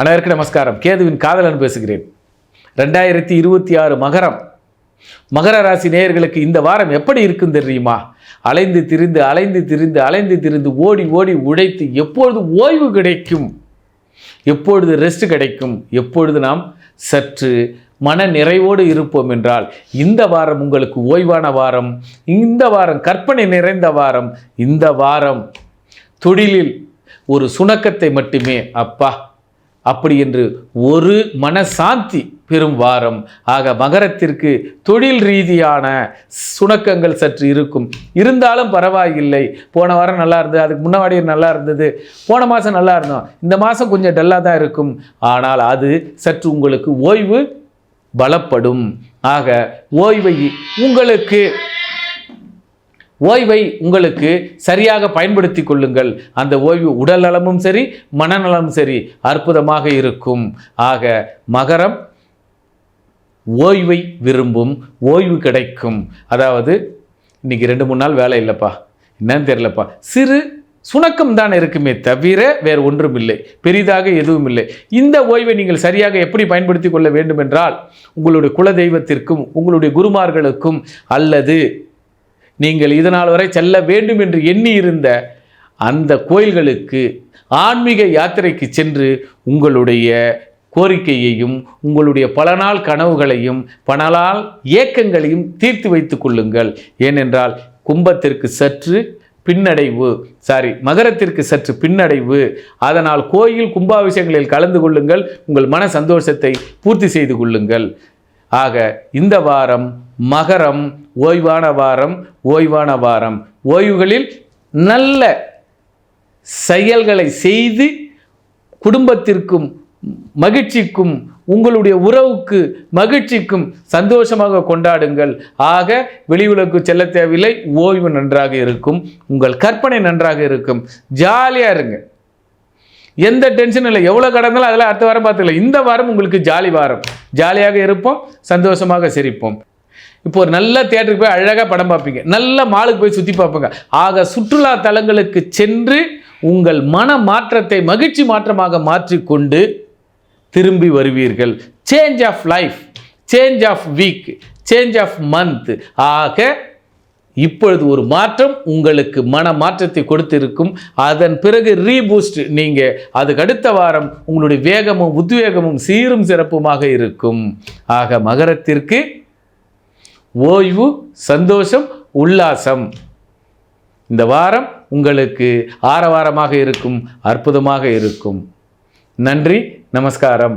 அனைவருக்கும் நமஸ்காரம். கேதுவின் காதலன் பேசுகிறேன். 2026 மகர ராசி நேயர்களுக்கு இந்த வாரம் எப்படி இருக்கும் தெரியுமா? அலைந்து திரிந்து ஓடி உழைத்து எப்பொழுது ஓய்வு கிடைக்கும், எப்பொழுது ரெஸ்ட் கிடைக்கும், எப்பொழுது நாம் சற்று மன நிறைவோடு இருப்போம் என்றால் இந்த வாரம் உங்களுக்கு ஓய்வான வாரம், இந்த வாரம் கற்பனை நிறைந்த வாரம், இந்த வாரம் தொழிலில் ஒரு சுணக்கத்தை மட்டுமே அப்படி என்று ஒரு மனசாந்தி பெரும் வாரம். ஆக மகரத்திற்கு தொழில் ரீதியான சுணக்கங்கள் சற்று இருக்கும். இருந்தாலும் பரவாயில்லை. போன வாரம் நல்லா இருந்தது, அதுக்கு முன்னாடி நல்லா இருந்தது, போன மாதம் நல்லா இருந்தோம், இந்த மாதம் கொஞ்சம் டல்லாக தான் இருக்கும். ஆனால் அது சற்று உங்களுக்கு ஓய்வு பலப்படும். ஆக ஓய்வை உங்களுக்கு சரியாக பயன்படுத்தி கொள்ளுங்கள். அந்த ஓய்வு உடல் நலமும் சரி மனநலமும் சரி அற்புதமாக இருக்கும். ஆக மகரம் ஓய்வை விரும்பும், ஓய்வு கிடைக்கும். அதாவது இன்னைக்கு 2-3 நாள் வேலை இல்லைப்பா, என்னன்னு தெரியலப்பா, சிறு சுணக்கம் தான் இருக்குமே தவிர வேறு ஒன்றும் இல்லை, பெரிதாக எதுவும் இல்லை. இந்த ஓய்வை நீங்கள் சரியாக எப்படி பயன்படுத்தி கொள்ள வேண்டும் என்றால், உங்களுடைய குலதெய்வத்திற்கும் உங்களுடைய குருமார்களுக்கும் அல்லது நீங்கள் இதனால் வரை செல்ல வேண்டும் என்று எண்ணி இருந்த அந்த கோயில்களுக்கு ஆன்மீக யாத்திரைக்கு சென்று உங்களுடைய கோரிக்கையையும் உங்களுடைய பல நாள் கனவுகளையும் பல நாள் ஏக்கங்களையும் தீர்த்து வைத்துக் கொள்ளுங்கள். ஏனென்றால் மகரத்திற்கு சற்று பின்னடைவு. அதனால் கோயில் கும்பாபிஷேகங்களில் கலந்து கொள்ளுங்கள், உங்கள் மன சந்தோஷத்தை பூர்த்தி செய்து கொள்ளுங்கள். ஆக இந்த வாரம் மகரம் ஓய்வான வாரம். ஓய்வுகளில் நல்ல செயல்களை செய்து குடும்பத்திற்கும் மகிழ்ச்சிக்கும் உங்களுடைய உறவுக்கு மகிழ்ச்சிக்கும் சந்தோஷமாக கொண்டாடுங்கள். ஆக வெளியுலகு செல்ல தேவையில்லை, ஓய்வு நன்றாக இருக்கும், உங்கள் கற்பனை நன்றாக இருக்கும், ஜாலியாக இருங்க, எந்த டென்ஷனும் இல்லை. எவ்வளோ கடந்தாலும் அதெல்லாம் அடுத்த வாரம் பார்த்துக்கலாம். இந்த வாரம் உங்களுக்கு ஜாலி வாரம், ஜாலியாக இருப்போம், சந்தோஷமாக சிரிப்போம். இப்போ ஒரு நல்ல தியேட்டருக்கு போய் அழகாக படம் பார்ப்பீங்க, நல்ல மாலுக்கு போய் சுற்றி பார்ப்பீங்க. ஆக சுற்றுலா தலங்களுக்கு சென்று உங்கள் மன மாற்றத்தை மகிழ்ச்சி மாற்றமாக மாற்றிக்கொண்டு திரும்பி வருவீர்கள். Change of life, change of week, change of month. ஆக இப்பொழுது ஒரு மாற்றம் உங்களுக்கு மன மாற்றத்தை கொடுத்திருக்கும். அதன் பிறகு ரீபூஸ்ட். நீங்கள் அதுக்கு அடுத்த வாரம் உங்களுடைய வேகமும் உத்வேகமும் சீரும் சிறப்புமாக இருக்கும். ஆக மகரத்திற்கு ஓய்வு, சந்தோஷம், உல்லாசம். இந்த வாரம் உங்களுக்கு ஆரவாரமாக இருக்கும், அற்புதமாக இருக்கும். நன்றி, நமஸ்காரம்.